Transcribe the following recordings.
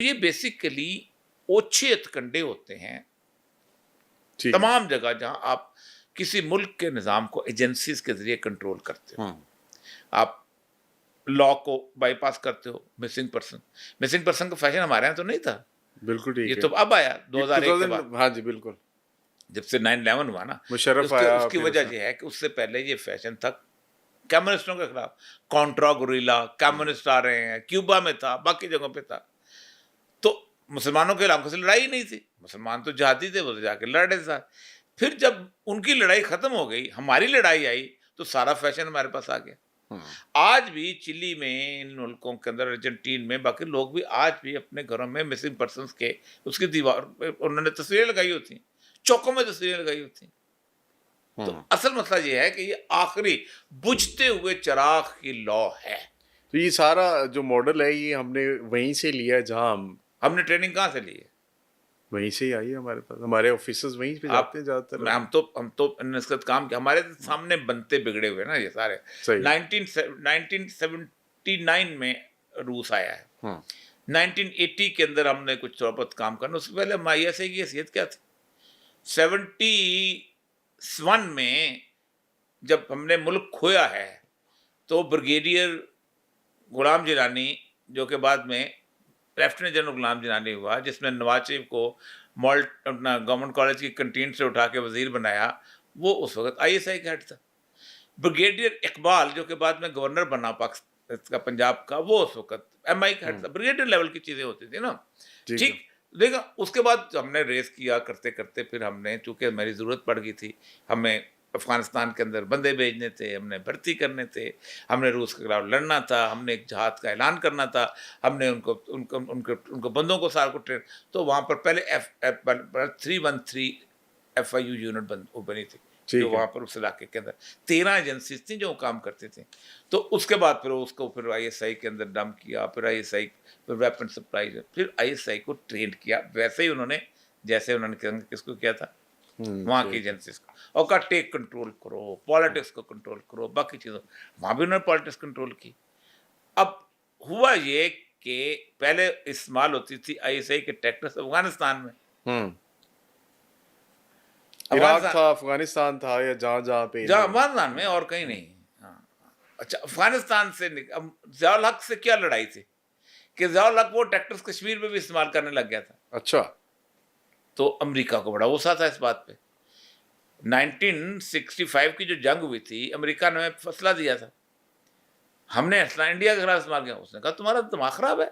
یہ بیسیکلی اوچھے ہتھکنڈے ہوتے ہیں ٹھیک تمام جگہ جہاں آپ کسی ملک کے نظام کو ایجنسیز کے ذریعے کنٹرول کرتے ہو. آپ لا کو بائی پاس کرتے ہو. مسنگ پرسن کا فیشن ہمارے یہاں تو نہیں تھا, بالکل ٹھیک یہ ہے. تو اب آیا 2001 کے بعد, ہاں جی بالکل, جب سے 9/11 ہوا نا. مشرف اس آیا. کی وجہ یہ ہے کہ اس سے پہلے یہ فیشن تھا کمیونسٹوں کے خلاف. کانٹرا گوریلا کمیونسٹ آ رہے ہیں, کیوبا میں تھا, باقی جگہوں پہ تھا. تو مسلمانوں کے علاقوں سے لڑائی نہیں تھی, مسلمان تو جہادی تھے, وہ تو جا کے لڑ رہے تھے. پھر جب ان کی لڑائی ختم ہو گئی, ہماری لڑائی آئی, تو سارا فیشن ہمارے پاس آ گیا. آج بھی چلی میں, ان ملکوں کے اندر, ارجنٹین میں, باقی لوگ بھی آج بھی اپنے گھروں میں مسنگ پرسنس کے اس کی دیوار انہوں نے تصویریں لگائی ہوتی ہیں, چوکوں میں تصویریں لگائی ہوتی ہیں. تو اصل مسئلہ یہ ہے کہ یہ آخری بجھتے ہوئے چراغ کی لو ہے. تو یہ سارا جو ماڈل ہے یہ ہم نے وہیں سے لیا ہے, جہاں ہم نے ٹریننگ کہاں سے لی ہے؟ وہیں سے ہی آئی ہے ہمارے پاس. ہمارے آفیسز وہیں پہ جاتے ہیں زیادہ تر. ہم تو نسبت کام کیا, ہمارے سامنے بنتے بگڑے ہوئے نا یہ سارے. 1979 میں روس آیا ہے, 1980 کے اندر ہم نے کچھ تھوڑا بہت کام کرنا. اس سے پہلے ہماری ایسے کی حیثیت کیا تھی؟ 71 میں جب ہم نے ملک کھویا ہے تو بریگیڈیئر غلام جیلانی, جو کہ بعد میں لیفٹیننٹ جنرل غلام جیلانی ہوا, جس میں نواز شریف کو اپنا گورنمنٹ کالج کی کنٹین سے اٹھا کے وزیر بنایا, وہ اس وقت ISI کا ہیڈ تھا. بریگیڈیئر اقبال, جو کہ بعد میں گورنر بنا کا پنجاب کا, وہ اس وقت MI کا ہیڈ تھا. بریگیڈیئر لیول کی چیزیں ہوتی تھی نا. ٹھیک, دیکھا اس کے بعد ہم نے ریس کیا کرتے کرتے, پھر ہم نے, چونکہ میری ضرورت پڑ گئی تھی, ہمیں افغانستان کے اندر بندے بھیجنے تھے, ہم نے بھرتی کرنے تھے, ہم نے روس کے خلاف لڑنا تھا, ہم نے ایک جہاد کا اعلان کرنا تھا, ہم نے ان کو بندوں کو سار کو ٹرین. تو وہاں پر پہلے 313 FIU یونٹ بنی تھی, جو وہاں پر اس علاقے کے اندر 13 ایجنسیز تھیں جو کام کرتے تھے. تو اس کے بعد پھر اس کو پھر ISI کے اندر ڈمپ کیا, پھر ISI پھر ویپن سپلائی, پھر ISI کو ٹرین کیا ویسے ہی انہوں نے جیسے انہوں نے کس کو کیا تھا, وہاں کی ایجنسیز کو, اور کہا ٹیک کنٹرول کرو, پالیٹکس کو کنٹرول کرو, باقی چیزوں. وہاں بھی انہوں نے پالیٹکس کنٹرول کی. اب ہوا یہ کہ پہلے استعمال ہوتی تھی ISI کے ٹریکٹرز افغانستان میں, عراق تھا, افغانستان تھا, یا جہاں پہ افغانستان میں, اور کہیں نہیں. اچھا, افغانستان سے ضیاء الحق سے کیا لڑائی تھی کہ ضیاء الحق وہ ٹریکٹرز کشمیر میں بھی استعمال کرنے لگ گیا تھا. اچھا, تو امریکہ کو بڑا غصہ تھا اس بات پہ. 1965 کی جو جنگ ہوئی تھی, امریکہ نے ہمیں اسلحہ دیا تھا, ہم نے اسلحہ انڈیا کے خلاف استعمال کیا. اس نے کہا تمہارا دماغ خراب ہے,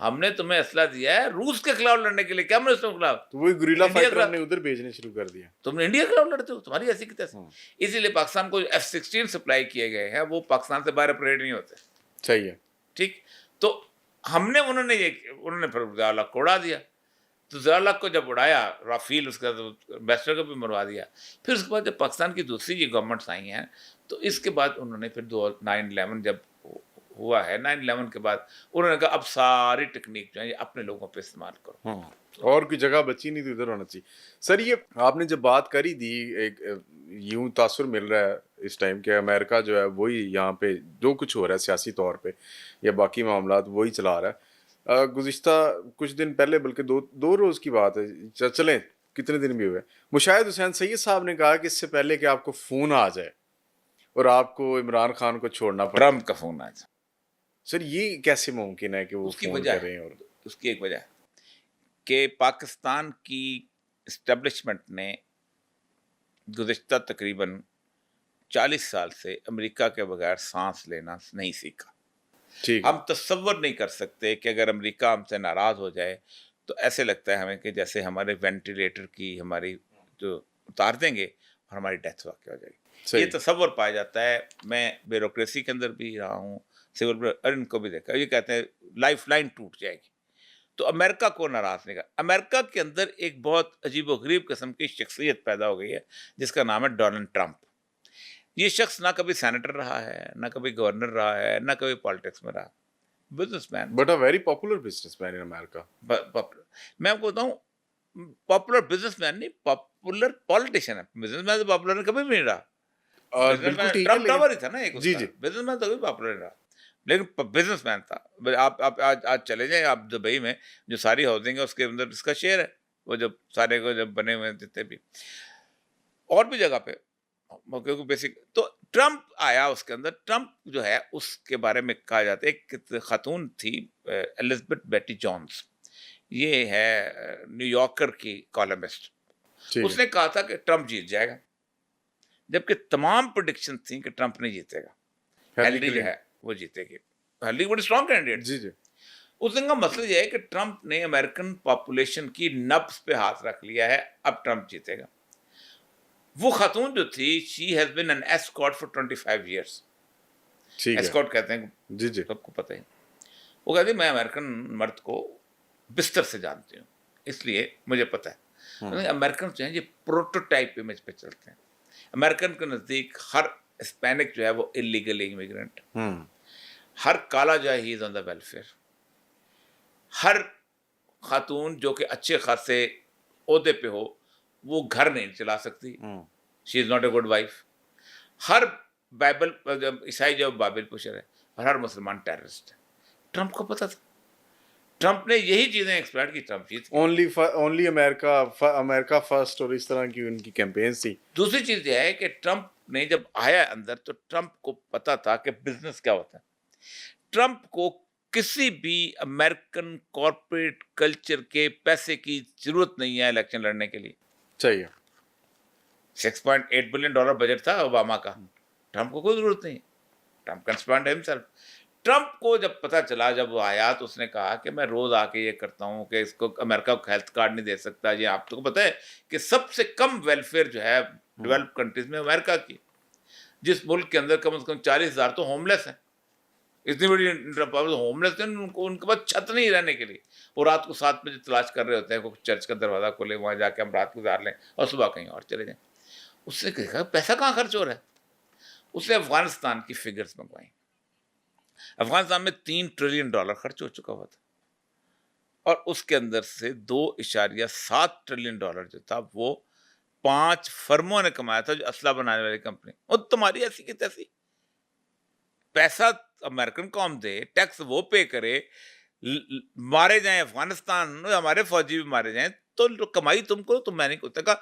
ہم نے تمہیں اسلحہ دیا ہے روس کے خلاف لڑنے کے لیے, کیا میں اس کے خلاف, تو وہی گوریلا فائٹر ہم نے ادھر بھیجنے شروع کر دیا. تم نے انڈیا کے خلاف لڑتے ہو, تمہاری ایسی کی تیسی. اسی لیے پاکستان کو F-16 سپلائی کیے گئے ہیں, وہ پاکستان سے باہر آپریٹ نہیں ہوتے. صحیح ہے, ٹھیک. تو ہم نے انہوں نے پھر ضیاء الحق کو اڑا دیا. تو ضیاء الحق کو جب اڑایا, رافیل اس کا بیسٹر کو بھی مروا دیا. پھر اس کے بعد جب پاکستان کی دوسری یہ گورنمنٹس آئی ہیں, تو اس کے بعد انہوں نے پھر 9/11 جب ہوا ہے, 9/11 کے بعد انہوں نے کہا اب ساری ٹیکنیک جو ہے یہ اپنے لوگوں پہ استعمال کرو, اور کوئی جگہ بچی نہیں تھی ادھر ہونا چاہیے. سر یہ آپ نے جب بات کری دی, ایک یوں تاثر مل رہا ہے اس ٹائم کہ امریکہ جو ہے وہی یہاں پہ جو کچھ ہو رہا ہے سیاسی طور پہ یا باقی معاملات وہی چلا رہا ہے. گزشتہ کچھ دن پہلے, بلکہ دو روز کی بات ہے, چلیں کتنے دن بھی ہوئے, مشاہد حسین سید صاحب نے کہا کہ اس سے پہلے کہ آپ کو فون آ جائے اور آپ کو عمران خان کو چھوڑنا پڑے, ٹرمپ کا فون آ جائے. سر یہ کیسے ممکن ہے کہ وہ فون کر رہے ہیں؟ اور اس کی ایک وجہ ہے کہ پاکستان کی اسٹیبلشمنٹ نے گزشتہ تقریباً 40 سال سے امریکہ کے بغیر سانس لینا نہیں سیکھا. ہم تصور نہیں کر سکتے کہ اگر امریکہ ہم سے ناراض ہو جائے تو ایسے لگتا ہے ہمیں کہ جیسے ہمارے وینٹیلیٹر کی ہماری جو اتار دیں گے اور ہماری ڈیتھ واقع ہو جائے گی. یہ تصور پایا جاتا ہے. میں بیوروکریسی کے اندر بھی رہا ہوں, سول ان کو بھی دیکھا, یہ کہتے ہیں لائف لائن ٹوٹ جائے گی. تو امریکہ کو ناراض نہیں کر. امریکہ کے اندر ایک بہت عجیب و غریب قسم کی شخصیت پیدا ہو گئی ہے جس کا نام ہے ڈونلڈ ٹرمپ. یہ شخص نہ کبھی سینیٹر رہا ہے, نہ کبھی گورنر رہا ہے, نہ کبھی پالیٹکس میں رہا. Businessman, but a very popular businessman in America. میں آپ کو بتاؤں, پاپولر بزنس مین نہیں, پاپولر پالیٹیشین ہے. بزنس مین تو پاپولر کبھی بھی نہیں رہا. ٹرمپ ٹاور ہی تھا نا ایک, بزنس مین تو کبھی پاپولر نہیں رہا. لیکن بزنس مین تھا. آپ آج چلے جائیں آپ دبئی میں, جو ساری ہاؤسنگ ہے اس کے اندر اس کا شیئر ہے, وہ جب سارے کو جب بنے ہوئے ہیں جتنے بھی, اور بھی جگہ پہ کیونکہ بیسک. تو ٹرمپ آیا اس کے اندر. ٹرمپ جو ہے اس کے بارے میں کہا جاتا ہے, ایک خاتون تھی الزبتھ بیٹی جونز, یہ ہے نیو یارکر کی کالمسٹ. اس نے کہا تھا کہ ٹرمپ جیت جائے گا, جبکہ تمام پریڈکشن تھیں کہ ٹرمپ نہیں جیتے گا, ہیلری جو ہے وہ جیتے گی. ہیلری بڑی اسٹرانگ کینڈیڈیٹ. جی جی. اس دن کا مسئلہ یہ ہے کہ ٹرمپ نے امریکن پاپولیشن کی نبض پہ ہاتھ رکھ لیا ہے, اب ٹرمپ جیتے گا. وہ خاتون جو تھی, she has been an escort for 25 years. Escort کہتے ہیں, جی جی, سب کو پتہ ہی. وہ کہتی میں امریکن مرد کو بستر سے جانتی ہوں, اس لیے مجھے پتہ ہے. امریکن جو ہیں یہ پروٹوٹائپ امیج پہ چلتے ہیں. امریکن کے نزدیک ہر اسپینک جو ہے وہ انلیگل امیگرینٹ, ہر کالا جو ہے ہی از آن دا ویلفیئر, ہر خاتون جو کہ اچھے خاصے عہدے پہ ہو وہ گھر نہیں چلا سکتی, she is not a good wife. ہر بائبل عیسائی جو بائبل پوشر ہے, اور ہر مسلمان ٹیررسٹ ہے. ٹرمپ کو پتا تھا, ٹرمپ نے یہی چیزیں ایکسپلائٹ کی, ٹرمپ جیت گیا. اونلی امریکہ فرسٹ, اور اس طرح کی ان کی کیمپین تھی. دوسری چیز یہ ہے کہ ٹرمپ نے جب آیا اندر تو ٹرمپ کو پتا تھا کہ بزنس کیا ہوتا ہے. ٹرمپ کو کسی بھی امریکن کارپوریٹ کلچر کے پیسے کی ضرورت نہیں ہے الیکشن لڑنے کے لیے. چاہیے. $6.8 بلین بجٹ تھا اوباما کا, ٹرمپ کو کوئی ضرورت نہیں. Trump can spend himself. Trump کو جب پتا چلا, جب وہ آیا تو اس نے کہا کہ میں روز آ کے یہ کرتا ہوں کہ اس کو امریکہ کو ہیلتھ کارڈ نہیں دے سکتا. یہ آپ کو پتا ہے کہ سب سے کم ویلفیئر جو ہے ڈیولپ کنٹریز میں امریکہ کی, جس ملک کے اندر کم از کم 40,000 تو ہوم لیس ہیں. اتنی بڑی ہوم لیس ہیں, ان کے پاس چھت نہیں رہنے کے لیے. وہ رات کو 7 بجے تلاش کر رہے ہوتے ہیں کوئی چرچ کا دروازہ کھولے, وہاں جا کے ہم رات گزار لیں اور صبح کہیں اور چلے جائیں. اس نے کہا پیسہ کہاں خرچ ہو رہا ہے. اس نے افغانستان کی فگرز منگوائیں. افغانستان میں $3 ٹریلین خرچ ہو چکا ہوا تھا, اور اس کے اندر سے $2.7 ٹریلین جو تھا وہ 5 فرموں نے کمایا تھا, جو اسلحہ بنانے والی کمپنی. اور تمہاری ایسی کی تیسی پیسہ امریکن قوم دے, ٹیکس وہ پے کرے, مارے جائیں افغانستان, ہمارے فوجی بھی مارے جائیں, تو کمائی تم کو, تم میں نہیں کرتا. کہا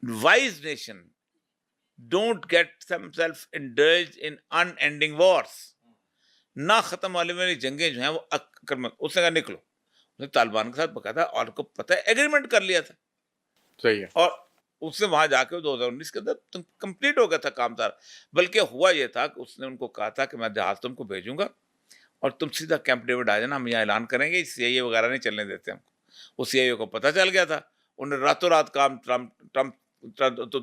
wise nation don't get themselves indulged in unending wars. نہ ختم ہونے والی جنگیں جو ہیں وہ اس نے کہا نکلو. اس نے طالبان کے ساتھ باقاعدہ, اور کو پتہ ہے ایگریمنٹ کر لیا تھا. صحیح ہے. اور اس نے وہاں جا کے 2019 کے اندر کمپلیٹ ہو گیا تھا کام سارا. بلکہ ہوا یہ تھا کہ اس نے ان کو کہا تھا کہ میں جہاز تم کو بھیجوں گا اور تم سیدھا کیمپ ڈیوڈ آ جانا, ہم یہاں اعلان کریں گے, سی آئی اے وغیرہ نہیں چلنے دیتے ہم کو. اس سی آئی اے کو پتہ چل گیا تھا, انہوں نے راتوں رات کام ٹرمپ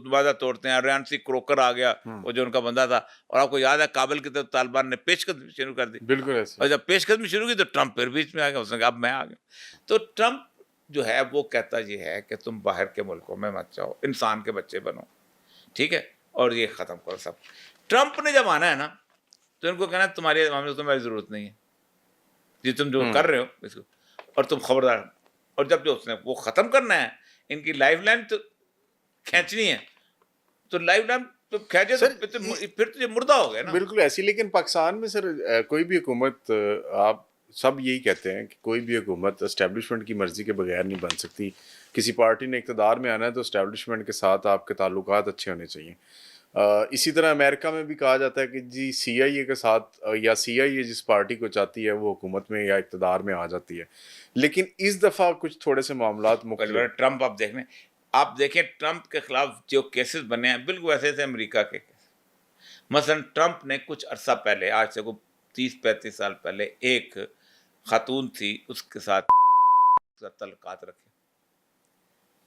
وعدہ توڑتے ہیں. ریان سی کروکر آ گیا, وہ جو ان کا بندہ تھا, اور آپ کو یاد ہے کابل کی طرف طالبان نے پیش قدمی شروع کر دی. بالکل ایسے. اور جب پیش قدمی شروع کی تو ٹرمپ پھر بیچ میں آ گیا, اس نے کہا اب میں آ گیا. تو ٹرمپ جو ہے وہ کہتا یہ ہے کہ تم باہر کے ملکوں میں مت جاؤ, انسان کے بچے بنو, ٹھیک ہے, اور یہ ختم کرو سب. ٹرمپ نے جب آنا ہے نا تو ان کو کہنا تمہارے معاملے میں تمہاری ضرورت نہیں ہے, جی تم جو کر رہے ہو اس کو, اور تم خبردار. اور جب جو اس نے وہ ختم کرنا ہے, ان کی لائف لائن تو کھینچنی ہے, تو لائف لائن تو کھینچے پھر تو یہ مردہ ہو گیا نا. بالکل ایسی. لیکن پاکستان میں سر کوئی بھی حکومت, آپ سب یہی کہتے ہیں کہ کوئی بھی حکومت اسٹیبلشمنٹ کی مرضی کے بغیر نہیں بن سکتی. کسی پارٹی نے اقتدار میں آنا ہے تو اسٹیبلشمنٹ کے ساتھ آپ کے تعلقات اچھے ہونے چاہیے. اسی طرح امریکہ میں بھی کہا جاتا ہے کہ جی سی آئی اے کے ساتھ, یا سی آئی اے جس پارٹی کو چاہتی ہے وہ حکومت میں یا اقتدار میں آ جاتی ہے. لیکن اس دفعہ کچھ تھوڑے سے معاملات مختلف. ٹرمپ آپ دیکھیں ٹرمپ کے خلاف جو کیسز بنے ہیں بالکل ویسے تھے امریکہ کے کیسز. مثلا ٹرمپ نے کچھ عرصہ پہلے, آج سے کوئی 30-35 سال پہلے, ایک خاتون تھی, اس کے ساتھ تعلقات رکھے,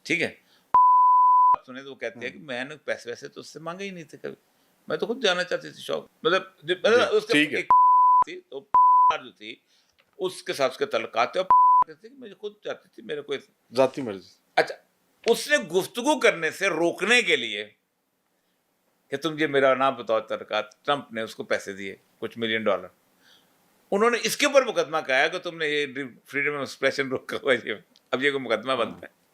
ٹھیک ہے. سنے تو وہ کہتے ہیں کہ میں نے پیسے ویسے تو اس سے مانگے ہی نہیں تھے کبھی, میں تو خود جانا چاہتی تھی شوق, مطلب اس کے تھی تو جو تھی اس کے ساتھ اس کے تعلقات تھے, اور مجھے خود چاہتی تھی, میرے کوئی ذاتی مرضی. اچھا, اس نے گفتگو کرنے سے روکنے کے لیے کہ تم یہ میرا نام بتاؤ تعلقات, ٹرمپ نے اس کو پیسے دیے کچھ $1 ملین. انہوں نے اس کے اوپر مقدمہ کہا کہ تم نے یہ فریڈم آف ایکسپریشن روکا ہوا ہے. اب یہ کوئی مقدمہ بنتا ہے.